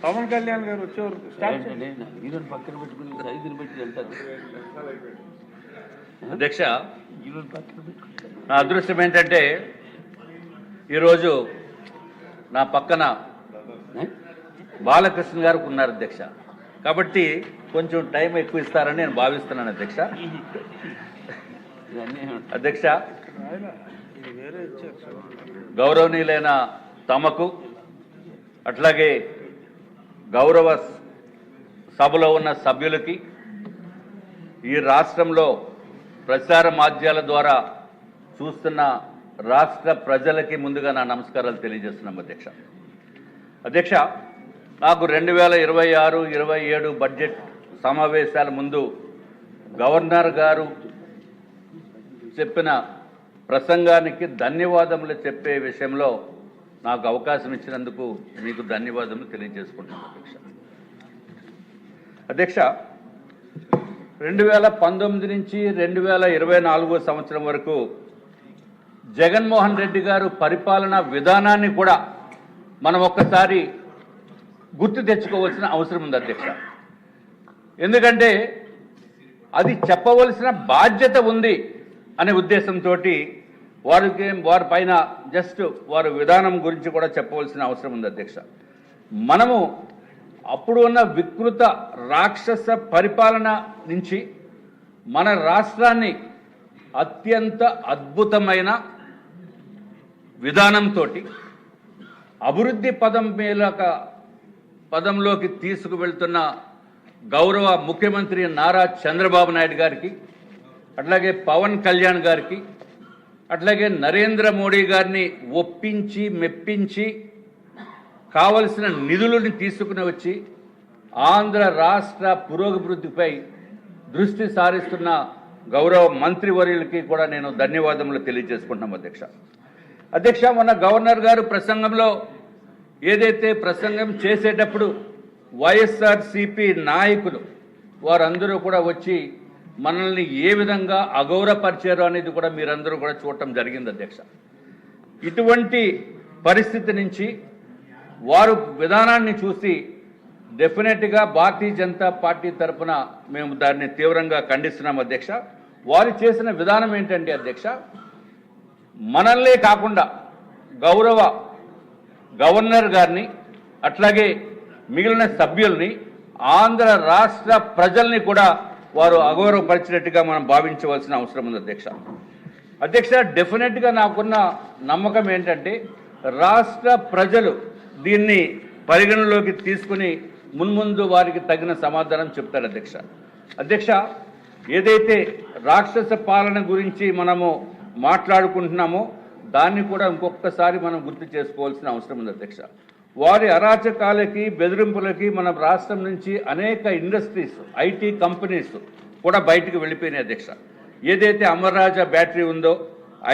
పవన్ కళ్యాణ్ గారు వచ్చేవారు ఈరోజు పక్కన పెట్టుకుని ఐదుని పెట్టి వెళ్తారు. అధ్యక్ష, నా అదృష్టం ఏంటంటే ఈరోజు నా పక్కన బాలకృష్ణ గారు ఉన్నారు అధ్యక్ష. కాబట్టి కొంచెం టైం ఎక్కువ ఇస్తారని నేను భావిస్తున్నాను అధ్యక్ష. అధ్యక్ష, గౌరవనీయులైన తమకు అట్లాగే గౌరవ సభలో ఉన్న సభ్యులకి, ఈ రాష్ట్రంలో ప్రచార మాధ్యమాల ద్వారా చూస్తున్న రాష్ట్ర ప్రజలకి ముందుగా నా నమస్కారాలు తెలియజేస్తున్నాం అధ్యక్ష. అధ్యక్ష, నాకు 2026-27 బడ్జెట్ సమావేశాల ముందు గవర్నర్ గారు చెప్పిన ప్రసంగానికి ధన్యవాదములు చెప్పే విషయంలో నాకు అవకాశం ఇచ్చినందుకు మీకు ధన్యవాదములు తెలియజేసుకుంటున్నాను అధ్యక్ష. అధ్యక్ష, 2019 నుంచి 2024 సంవత్సరం వరకు జగన్మోహన్ రెడ్డి గారు పరిపాలనా విధానాన్ని కూడా మనం ఒక్కసారి గుర్తు తెచ్చుకోవాల్సిన అవసరం ఉంది అధ్యక్ష. ఎందుకంటే అది చెప్పవలసిన బాధ్యత ఉంది అనే ఉద్దేశంతో వారి పైన జస్ట్ వారి విధానం గురించి కూడా చెప్పవలసిన అవసరం ఉంది అధ్యక్ష. మనము అప్పుడు ఉన్న వికృత రాక్షస పరిపాలన నుంచి మన రాష్ట్రాన్ని అత్యంత అద్భుతమైన విధానంతో అభివృద్ధి పదంలోకి తీసుకువెళ్తున్న గౌరవ ముఖ్యమంత్రి నారా చంద్రబాబు నాయుడు గారికి, అట్లాగే పవన్ కళ్యాణ్ గారికి, అట్లాగే నరేంద్ర మోడీ గారిని ఒప్పించి మెప్పించి కావలసిన నిధులను తీసుకుని వచ్చి ఆంధ్ర రాష్ట్ర పురోభివృద్ధిపై దృష్టి సారిస్తున్న గౌరవ మంత్రివర్యులకి కూడా నేను ధన్యవాదములు తెలియజేసుకుంటున్నాం అధ్యక్ష. అధ్యక్ష, మొన్న గవర్నర్ గారు ప్రసంగంలో ఏదైతే ప్రసంగం చేసేటప్పుడు వైఎస్ఆర్సీపీ నాయకులు వారందరూ కూడా వచ్చి మనల్ని ఏ విధంగా అగౌరవపరిచారు అనేది కూడా మీరందరూ కూడా చూడటం జరిగింది అధ్యక్ష. ఇటువంటి పరిస్థితి నుంచి వారు విధానాన్ని చూసి డెఫినెట్గా భారతీయ జనతా పార్టీ తరఫున మేము దాన్ని తీవ్రంగా ఖండిస్తున్నాం అధ్యక్ష. వారు చేసిన విధానం ఏంటంటే అధ్యక్ష, మనల్నే కాకుండా గౌరవ గవర్నర్ గారిని అట్లాగే మిగిలిన సభ్యుల్ని ఆంధ్ర రాష్ట్ర ప్రజల్ని కూడా వారు అగౌరవపరిచినట్టుగా మనం భావించవలసిన అవసరం ఉంది అధ్యక్ష. అధ్యక్ష, డెఫినెట్గా నాకున్న నమ్మకం ఏంటంటే రాష్ట్ర ప్రజలు దీన్ని పరిగణలోకి తీసుకుని మున్ముందు వారికి తగిన సమాధానం చెప్తారు అధ్యక్ష. అధ్యక్ష, ఏదైతే రాక్షస పాలన గురించి మనము మాట్లాడుకుంటున్నామో దాన్ని కూడా ఇంకొకసారి మనం గుర్తు చేసుకోవాల్సిన అవసరం ఉంది అధ్యక్ష. వారి అరాచకాలకి బెదిరింపులకి మన రాష్ట్రం నుంచి అనేక ఇండస్ట్రీస్, ఐటీ కంపెనీస్ కూడా బయటకు వెళ్ళిపోయినాయి అధ్యక్ష. ఏదైతే అమర్ రాజా బ్యాటరీ ఉందో,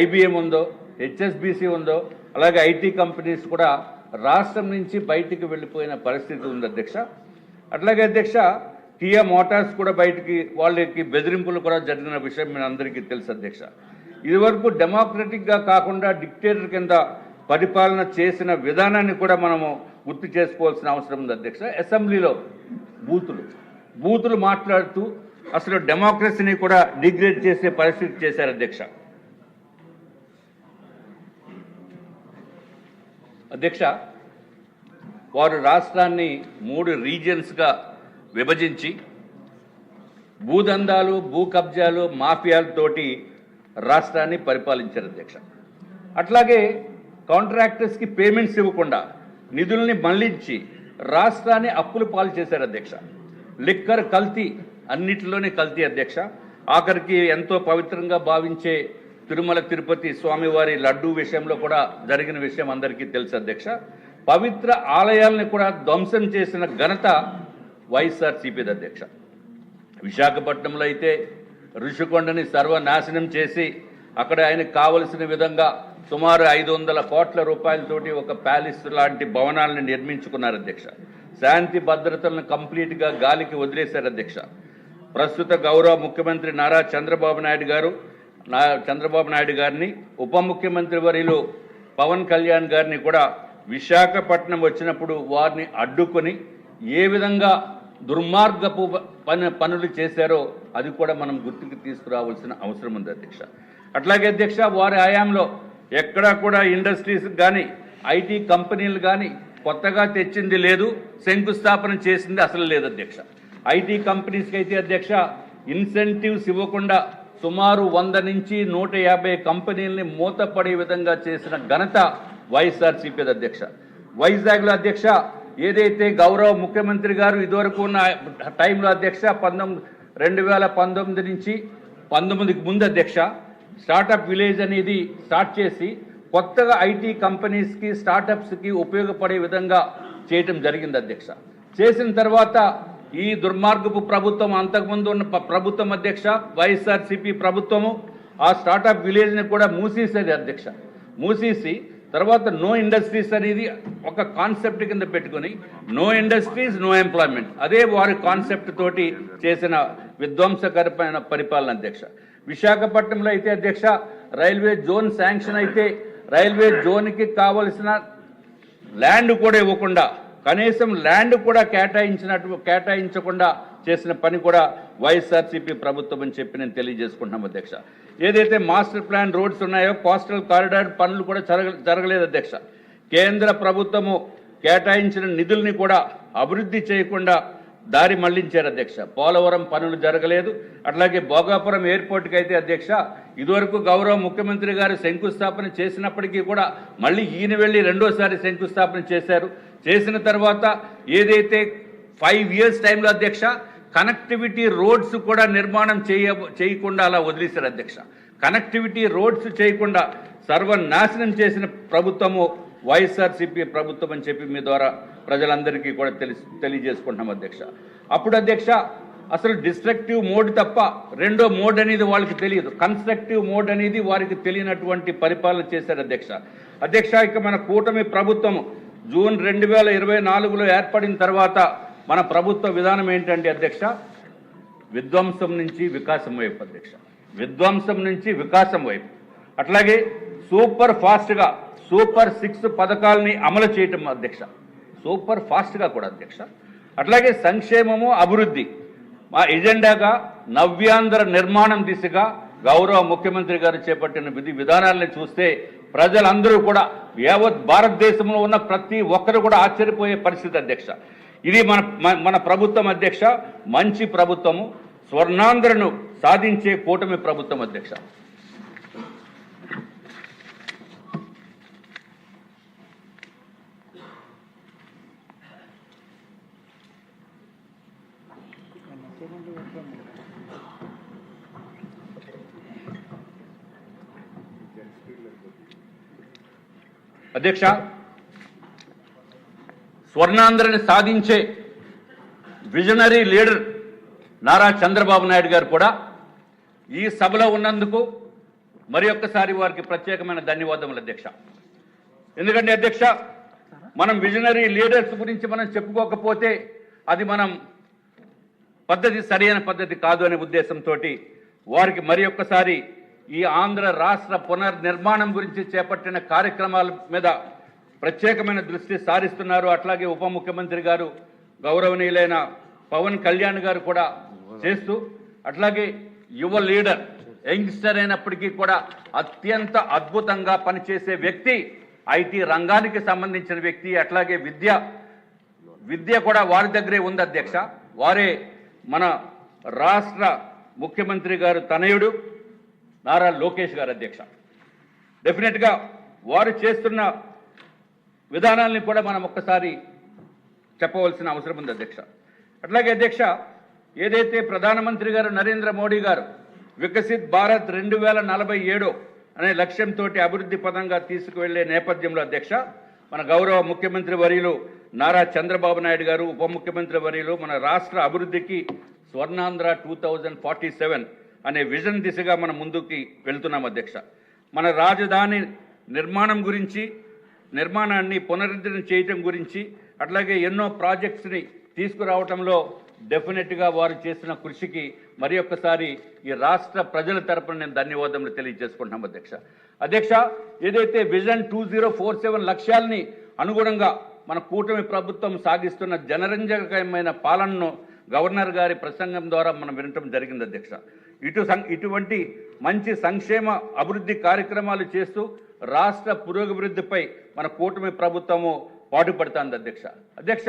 ఐబిఎం ఉందో, హెచ్ఎస్బిసి ఉందో, అలాగే ఐటీ కంపెనీస్ కూడా రాష్ట్రం నుంచి బయటికి వెళ్ళిపోయిన పరిస్థితి ఉంది అధ్యక్ష. అట్లాగే అధ్యక్ష, కియా మోటార్స్ కూడా బయటికి వాళ్ళకి బెదిరింపులు కూడా జరిగిన విషయం మీ అందరికీ తెలుసు అధ్యక్ష. ఇదివరకు డెమోక్రటిక్గా కాకుండా డిక్టేటర్ కింద పరిపాలన చేసిన విధానాన్ని కూడా మనము గుర్తు చేసుకోవాల్సిన అవసరం ఉంది అధ్యక్ష. అసెంబ్లీలో బూతులు మాట్లాడుతూ అసలు డెమోక్రసీని కూడా డిగ్రేడ్ చేసే పరిస్థితి చేశారు అధ్యక్ష. అధ్యక్ష, వారు రాష్ట్రాన్ని 3 రీజియన్స్గా విభజించి భూదందాలు, భూ కబ్జాలు, మాఫియాలతోటి రాష్ట్రాన్ని పరిపాలించారు అధ్యక్ష. అట్లాగే కాంట్రాక్టర్స్కి పేమెంట్స్ ఇవ్వకుండా నిధుల్ని మళ్లించి రాష్ట్రాన్ని అప్పులు పాలు చేశారు అధ్యక్ష. లిక్కర్ కల్తీ, అన్నిటిలోనే కల్తీ అధ్యక్ష. ఆఖరికి ఎంతో పవిత్రంగా భావించే తిరుమల తిరుపతి స్వామివారి లడ్డూ విషయంలో కూడా జరిగిన విషయం అందరికీ తెలుసు అధ్యక్ష. పవిత్ర ఆలయాలను కూడా ధ్వంసం చేసిన ఘనత వైఎస్ఆర్సీపీది అధ్యక్ష. విశాఖపట్నంలో అయితే ఋషికొండని సర్వనాశనం చేసి అక్కడ ఆయనకు కావలసిన విధంగా సుమారు 500 కోట్ల రూపాయలతోటి ఒక ప్యాలెస్ లాంటి భవనాలను నిర్మించుకున్నారు అధ్యక్ష. శాంతి భద్రతలను కంప్లీట్గా గాలికి వదిలేశారు అధ్యక్ష. ప్రస్తుత గౌరవ ముఖ్యమంత్రి నారా చంద్రబాబు నాయుడు గారిని, ఉప ముఖ్యమంత్రి వర్యులు పవన్ కళ్యాణ్ గారిని కూడా విశాఖపట్నం వచ్చినప్పుడు వారిని అడ్డుకొని ఏ విధంగా దుర్మార్గపు పనులు చేశారో అది కూడా మనం గుర్తుకు తీసుకురావాల్సిన అవసరం ఉంది అధ్యక్ష. అట్లాగే అధ్యక్ష, వారి హయాంలో ఎక్కడా కూడా ఇండస్ట్రీస్ కానీ ఐటీ కంపెనీలు కానీ కొత్తగా తెచ్చింది లేదు, శంకుస్థాపన చేసింది అసలు లేదు అధ్యక్ష. ఐటీ కంపెనీస్కి అయితే అధ్యక్ష ఇన్సెంటివ్స్ ఇవ్వకుండా సుమారు 100 నుంచి 150 కంపెనీలని మూతపడే విధంగా చేసిన ఘనత వైఎస్ఆర్సీపీ అధ్యక్ష. వైజాగ్లో అధ్యక్ష ఏదైతే గౌరవ ముఖ్యమంత్రి గారు ఇదివరకు ఉన్న టైంలో అధ్యక్ష 2019 నుంచి 19కి ముందు అధ్యక్ష స్టార్టప్ విలేజ్ అనేది స్టార్ట్ చేసి కొత్తగా ఐటీ కంపెనీస్కి స్టార్టప్స్కి ఉపయోగపడే విధంగా చేయటం జరిగింది అధ్యక్ష. చేసిన తర్వాత ఈ దుర్మార్గపు ప్రభుత్వం, అంతకుముందు ఉన్న ప్రభుత్వం అధ్యక్ష వైఎస్ఆర్సీపీ ప్రభుత్వము ఆ స్టార్టప్ విలేజ్ని కూడా మూసేసేది అధ్యక్ష. మూసేసి తర్వాత నో ఇండస్ట్రీస్ అనేది ఒక కాన్సెప్ట్ కింద పెట్టుకుని నో ఇండస్ట్రీస్ నో ఎంప్లాయ్మెంట్, అదే వారి కాన్సెప్ట్ తోటి చేసిన విధ్వంసకరమైన పరిపాలన అధ్యక్ష. విశాఖపట్నంలో అయితే అధ్యక్ష రైల్వే జోన్ శాంక్షన్ అయితే రైల్వే జోన్కి కావలసిన ల్యాండ్ కూడా ఇవ్వకుండా, కనీసం ల్యాండ్ కూడా కేటాయించకుండా చేసిన పని కూడా వైఎస్ఆర్సీపీ ప్రభుత్వం అని చెప్పి నేను తెలియజేసుకుంటున్నాం అధ్యక్ష. ఏదైతే మాస్టర్ ప్లాన్ రోడ్స్ ఉన్నాయో కోస్టల్ కారిడార్ పనులు కూడా జరగలేదు అధ్యక్ష. కేంద్ర ప్రభుత్వము కేటాయించిన నిధుల్ని కూడా అభివృద్ధి చేయకుండా దారి మళ్లించారు అధ్యక్ష. పోలవరం పనులు జరగలేదు. అట్లాగే భోగాపురం ఎయిర్పోర్ట్కి అయితే అధ్యక్ష ఇదివరకు గౌరవ ముఖ్యమంత్రి గారు శంకుస్థాపన చేసినప్పటికీ కూడా మళ్ళీ ఈయన వెళ్ళి రెండోసారి శంకుస్థాపన చేశారు. చేసిన తర్వాత ఏదైతే 5 years టైంలో అధ్యక్ష కనెక్టివిటీ రోడ్స్ కూడా నిర్మాణం చేయకుండా అలా వదిలేశారు అధ్యక్ష. కనెక్టివిటీ రోడ్స్ చేయకుండా సర్వనాశనం చేసిన ప్రభుత్వము వైఎస్ఆర్సీపీ ప్రభుత్వం అని చెప్పి మీ ద్వారా ప్రజలందరికీ కూడా తెలియజేసుకుంటున్నాం అధ్యక్ష. అప్పుడు అధ్యక్ష అసలు డిస్ట్రక్టివ్ మోడ్ తప్ప రెండో మోడ్ అనేది వాళ్ళకి తెలియదు, కన్స్ట్రక్టివ్ మోడ్ అనేది వారికి తెలియనటువంటి పరిపాలన చేశారు అధ్యక్ష. అధ్యక్ష ఇక మన కూటమి ప్రభుత్వం జూన్ 2024లో ఏర్పడిన తర్వాత మన ప్రభుత్వ విధానం ఏంటంటే అధ్యక్ష విధ్వంసం నుంచి వికాసం వైపు అధ్యక్ష, విధ్వంసం నుంచి వికాసం వైపు. అట్లాగే సూపర్ ఫాస్ట్గా సూపర్ 6 పథకాలని అమలు చేయటం అధ్యక్ష, సూపర్ ఫాస్ట్గా కూడా అధ్యక్ష. అట్లాగే సంక్షేమము అభివృద్ధి మా ఎజెండాగా నవ్యాంధ్ర నిర్మాణం దిశగా గౌరవ ముఖ్యమంత్రి గారు చేపట్టిన విధానాలను చూస్తే ప్రజలందరూ కూడా యావత్ భారతదేశంలో ఉన్న ప్రతి ఒక్కరు కూడా ఆశ్చర్యపోయే పరిస్థితి అధ్యక్ష. ఇది మన ప్రభుత్వం అధ్యక్ష మంచి ప్రభుత్వము, స్వర్ణాంధ్రను సాధించే కూటమి ప్రభుత్వం అధ్యక్ష. అధ్యక్ష స్వర్ణాంధ్రని సాధించే విజనరీ లీడర్ నారా చంద్రబాబు నాయుడు గారు కూడా ఈ సభలో ఉన్నందుకు మరి ఒక్కసారి వారికి ప్రత్యేకమైన ధన్యవాదములు అధ్యక్ష. ఎందుకంటే అధ్యక్ష మనం విజనరీ లీడర్స్ గురించి మనం చెప్పుకోకపోతే అది మనం పద్ధతి సరైన పద్ధతి కాదు అనే ఉద్దేశంతో వారికి మరి ఒక్కసారి ఈ ఆంధ్ర రాష్ట్ర పునర్నిర్మాణం గురించి చేపట్టిన కార్యక్రమాల మీద ప్రత్యేకమైన దృష్టి సారిస్తున్నారు. అట్లాగే ఉప ముఖ్యమంత్రి గారు గౌరవనీయులైన పవన్ కళ్యాణ్ గారు కూడా చేస్తూ, అట్లాగే యువ లీడర్ యంగ్స్టర్ అయినప్పటికీ కూడా అత్యంత అద్భుతంగా పనిచేసే వ్యక్తి, ఐటీ రంగానికి సంబంధించిన వ్యక్తి. అట్లాగే విద్య కూడా వారి దగ్గరే ఉంది అధ్యక్ష. వారే మన రాష్ట్ర ముఖ్యమంత్రి గారు తనయుడు నారా లోకేష్ గారు అధ్యక్ష. డెఫినెట్గా వారు చేస్తున్న విధానాల్ని కూడా మనం ఒక్కసారి చెప్పవలసిన అవసరం ఉంది అధ్యక్ష. అట్లాగే అధ్యక్ష ఏదైతే ప్రధానమంత్రి గారు నరేంద్ర మోడీ గారు వికసిత్ భారత్ 2047 అనే లక్ష్యంతో అభివృద్ధి పదంగా తీసుకువెళ్లే నేపథ్యంలో అధ్యక్ష మన గౌరవ ముఖ్యమంత్రి వర్యులు నారా చంద్రబాబు నాయుడు గారు, ఉప ముఖ్యమంత్రి వర్యులు మన రాష్ట్ర అభివృద్ధికి స్వర్ణాంధ్ర 2047 అనే విజన్ దిశగా మనం ముందుకి వెళ్తున్నాం అధ్యక్ష. మన రాజధాని నిర్మాణం గురించి, నిర్మాణాన్ని పునరుద్ధరణ చేయటం గురించి, అట్లాగే ఎన్నో ప్రాజెక్ట్స్ని తీసుకురావటంలో డెఫినెట్గా వారు చేసిన కృషికి మరి ఒక్కసారి ఈ రాష్ట్ర ప్రజల తరపున నేను ధన్యవాదములు తెలియజేసుకుంటున్నాం అధ్యక్ష. ఏదైతే విజన్ 2047 లక్ష్యాల్ని అనుగుణంగా మన కూటమి ప్రభుత్వం సాగిస్తున్న జనరంజకమైన పాలనను గవర్నర్ గారి ప్రసంగం ద్వారా మనం వినటం జరిగింది అధ్యక్ష. ఇటువంటి మంచి సంక్షేమ అభివృద్ధి కార్యక్రమాలు చేస్తూ రాష్ట్ర పురోగభివృద్ధిపై మన కూటమి ప్రభుత్వము పాటుపడుతుంది అధ్యక్ష.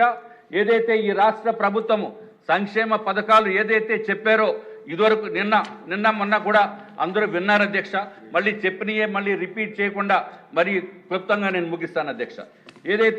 ఏదైతే ఈ రాష్ట్ర ప్రభుత్వము సంక్షేమ పథకాలు ఏదైతే చెప్పారో ఇదివరకు నిన్న మొన్న కూడా అందరూ విన్నారు అధ్యక్ష. మళ్ళీ చెప్పినయే మళ్ళీ రిపీట్ చేయకుండా మరి క్లుప్తంగా నేను ముగిస్తాను అధ్యక్ష. ఏదైతే